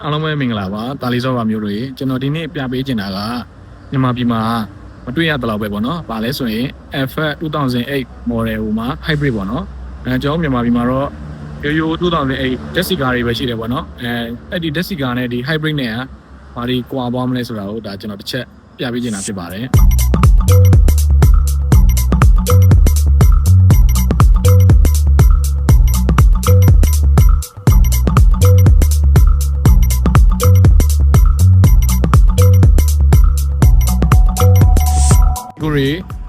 အားလုံးပဲမင်္ဂလာပါတာလီစောပါမျိုးတွေကျွန်တော်ဒီနေ့ပြပေးချင်တာကမြန်မာပြည်မှာမတွေ့ရတဲ့လောက်ပဲပေါ့နော်။ဘာလဲဆိုရင် FF 2008 model ဟိုမှာ hybrid ပေါ့နော်။ကျွန်တော်မြန်မာပြည်မှာတော့ရိုး2008 Jessica တွေပဲရှိတယ်ပေါ့နော်။အဲ့ဒီ Jessica နဲ့ဒီ hybrid နဲ့ဘာတွေကွာသွားမလဲဆိုတာကိုဒါကျွန်တော်တစ်ချက်ပြပေးချင်တာဖြစ်ပါတယ်။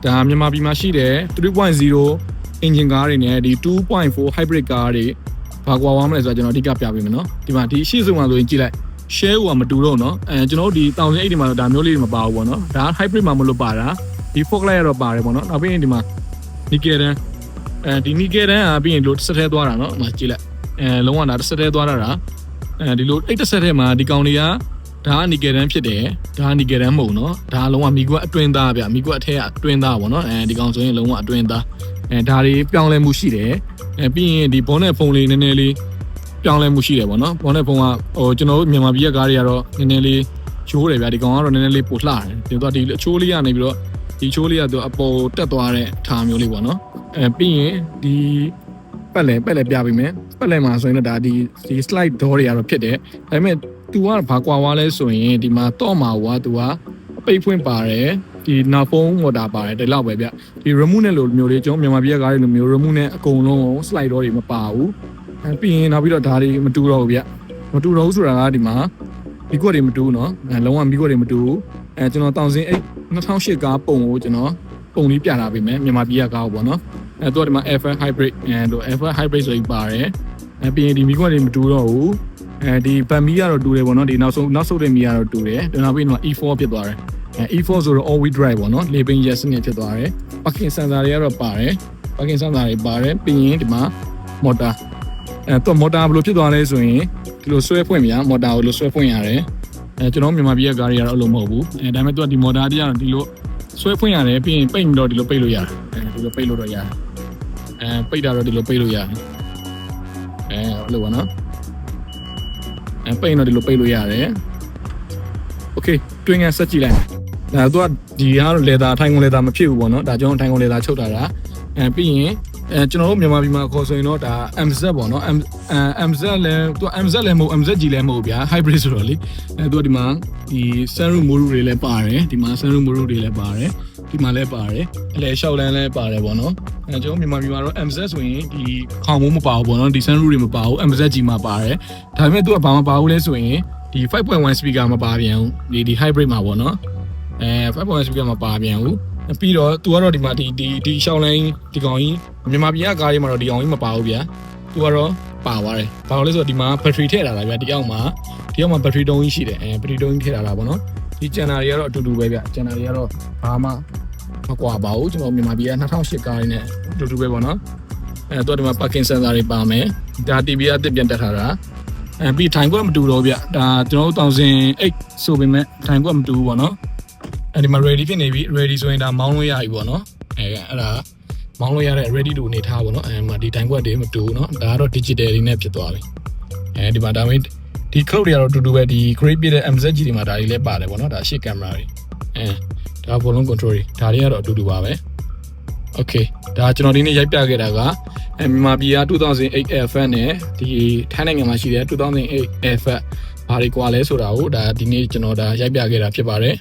ဒါမြန်မာပြည်မှာရှိတဲ့ 3.0 engine ကားတွေနဲ့ဒီ 2.4 hybrid ကားတွေဘာကွာသွားမလဲဆိုတော့ကျွန်တော်အဓိကပြပေးမယ်နော်ဒီမှာဒီရှေ့ဆုံးမှာဆိုရင်ကြည့်လိုက် share ကမတူတော့နော်ကျွန်တော်တို့ဒီ1008ဒီမှာဒါမျိုးလေးတွေမပါဘူးပေါ့နော်ဒါ hybrid မှာမလို့ပါတာဒီ fog light ကတော့ပါတယ်ပေါ့နော်နောက်ပြီးရင်ဒီမှာ nickel တန်းဒီ nickel တန်းပြီးရင်လို့တစ်ဆက်ထဲသွားတာနော်ဒီမှာကြည့်လိုက်လုံးဝဒါတစ်ဆက်ထဲသွားတာဒီလိုအိတ်တစ်ဆက်ထဲမှာဒီကောင်တွေကဒါကနီကယ်တန်းဖြစ်တယ်ဒါကနီကယ်တန်းမဟုတ်နော်ဒါလုံးဝမီကွက်အတွင်းသားဗျမီကွက်အထက်အတွင်းသားပေါ့နော်ဒီကောင်ဆိုရင်လုံးဝအတွင်းသားဒါတွေပြောင်းလဲမှုရှိတယ်ပြီးရင်ဒီဘောနဲ့ဖုံလေးနည်းနည်းလေးပြောင်းလဲမှုရှိတယ်ပေါ့နော်ဘောနဲ့ဖုံကဟိုကျွန်တော်တို့မြန်မာပြည်ကကားတွေကတော့နည်းနည်းလေးချိုးတယ်ဗျဒီကောင်ကတော့နည်းနည်းလေးပိုလှတယ်ဒီတော့ဒီအချိုးလေးကနေပြီးတော့ဒီချိုးလေးကတော့အပေါ်တက်သွားတဲ့ထားမျိုးလေးပေါ့နော်ပြီးရင်ဒီပက်လဲပြပေးမယ်ပက်လဲမှာဆိုရင်တော့ဒါဒီ slide door တွေကတော့ဖြစ်တယ်ဒါပေမဲ့သူကဘာကွာွားလဲဆိုရင်ဒီမှာတော့မှာကွာသူကအပိတ်ဖွင့်ပါတယ်ဒီနောက်ဖုန်းမော်တာပါတယ်ဒီလောက်ပဲဗျဒီ remote နဲ့လိုမျိုးလေးကျွန်တော်မြန်မာပြည်ကကားတွေလိုမျိုး remote နဲ့အကုန်လုံး slide door တွေမပါဘူးပြီးရင်နောက်ပြီးတော့ဒါတွေမတူတော့ဘူးဗျမတူတော့ဘူးဆိုတာကဒီမှာမိကွက်တွေမတူဘူးနော်လုံးဝမိကွက်တွေမတူဘူးကျွန်တော်2008ကားပုံကိုကျွန်တော်ပုံလေးပြထားပေးမယ်မြန်မာပြည်ကကားကိုပေါ့နော်သူကဒီမှာ FF hybrid FF hybrid ဆိုပြီးပါတယ်ပြီးရင်ဒီမိကွက်တွေမတူတော့ဘူးဒီဗန်မီကတော့တူတယ်ပေါ့နော်ဒီနောက်ဆုံးတဲ့မီကတော့တူတယ်နောက်ပြီးတော့ E4 ဖြစ်သွားတယ် E4 ဆိုတော့ all wheel drive ပေါ့နော်လေပင်ရက်စနစ်ဖြစ်သွားတယ် parking sensor တွေကတော့ပါတယ် parking sensor တွေပါတယ်ပြီးရင်ဒီမှာ motor တော့ motor ဘယ်လိုဖြစ်သွားလဲဆိုရင်ဒီလိုဆွဲဖွင့်ပြ motor ကိုလိုဆွဲဖွင့်ရတယ်ကျွန်တော်မြန်မာပြည်ကကားတွေကတော့အဲ့လိုမဟုတ်ဘူးဒါပေမဲ့သူကဒီ motor တွေကတော့ဒီလိုဆွဲဖွင့်ရတယ်ပြီးရင်ပိတ်တော့ဒီလိုပိတ်လို့ရတယ်ဒီလိုပိတ်လို့တော့ရတယ်ပိတ်တာတော့ဒီလိုပိတ်လို့ရတယ်အဲ့လိုပါနော်ပိတ်တော့ဒီလိုပိတ်လို့ရတယ်โอเคတွင်းငန်းဆက်ကြည့်လိုက်ဒါသူကဒီကတော့လေသာထိုင်ကုန်လေသာမဖြစ်ဘူးပေါ့နော်ဒါကျွန်တော်ထိုင်ကုန်လေသာချုပ်တာပြီးရင်ကျွန်တော်တို့မြန်မာပြည်မှာခေါ်ဆိုရင်တော့ဒါ MZ ပေါ့နော်MZ လည်းသူက MZ လည်းမဟုတ် MZG လည်းမဟုတ်ဗျာ hybrid ဆိုတော့လေသူကဒီမှာဒီ sunroof motor တွေလည်းပါတယ်ဒီမှာ sunroof motor တွေလည်းပါတယ်ဒီမှာလည်းပါတယ်အလဲလျှောက်လန်းလည်းပါတယ်ပေါ့နော်ကျွန်တော်မြန်မာပြည်မှာတော့ MZ ဆိုရင်ဒီခေါင်းမိုးမပါဘူးပေါ့နော်ဒီ sunroof တွေမပါဘူး MZG မှာပါတယ်ဒါပေမဲ့သူကဘာမှမပါဘူးလဲဆိုရင်ဒီ 5.1 speaker မပါပြန်ဘူးဒီ hybrid မှာပေါ့နော်5.1 speaker မပါပြန်ဘူးပြီးတော့သူကတော့ဒီမှာဒီရှောင်းလိုင်းဒီကောင်ကြီးမြန်မာပြည်ကကားတွေမှာတော့ဒီကောင်ကြီးမပါဘူးဗျာသူကတော့ပါသွားတယ်ဘာလို့လဲဆိုတော့ဒီမှာ battery ထည့်ထားတာဗျာဒီအောက်မှာ battery တုံးကြီးရှိတယ်battery တုံးကြီးထည့်ထားတာပေါ့နော်ဒီကျန်တာတွေကတော့အတူတူပဲဗျကျန်တာတွေကတော့ဘာမှမကွာပါဘူးကျွန်တော်မြန်မာပြည်က2008ကားတွေနဲ့အတူတူပဲပေါ့နော်သူကဒီမှာ parking sensor တွေပါမယ်ဒါ TV အသစ်ပြန်တက်ထားတာပြီးထိုင်ခွက်မတူတော့ဗျဒါကျွန်တော်တို့2008ဆိုပေမဲ့ထိုင်ခွက်မတူဘူးပေါ့နော်ဒီမှာ ready ဖြစ်နေပြီ ready ဆိုရင်ဒါမောင်းလို့ရပြီပေါ့နော်အဲ့ဒါမောင်းလို့ရတဲ့ ready လို့အနေထားပေါ့နော်မှာဒီတိုင်ခွက်တွေမတူဘူးเนาะဒါကတော့ digital တွေနဲ့ဖြစ်သွားပြီဒီမှာဒါပေမဲ့ဒီ cloud တွေကတော့တူတူပဲဒီ grade ပြတဲ့ MZG တွေမှာဒါတွေလည်းပါတယ်ပေါ့နော်ဒါရှေ့ကင်မရာတွေဒါ volume control တွေဒါတွေကတော့အတူတူပါပဲ okay ဒါကျွန်တော်ဒီနေ့ရိုက်ပြခဲ့တာကမြန်မာပြည်က2008 FF နဲ့ဒီထိုင်းနိုင်ငံမှာရှိတဲ့2008 FF ဘာတွေကွာလဲဆိုတာကိုဒါဒီနေ့ကျွန်တော်ဒါရိုက်ပြခဲ့တာဖြစ်ပါတယ်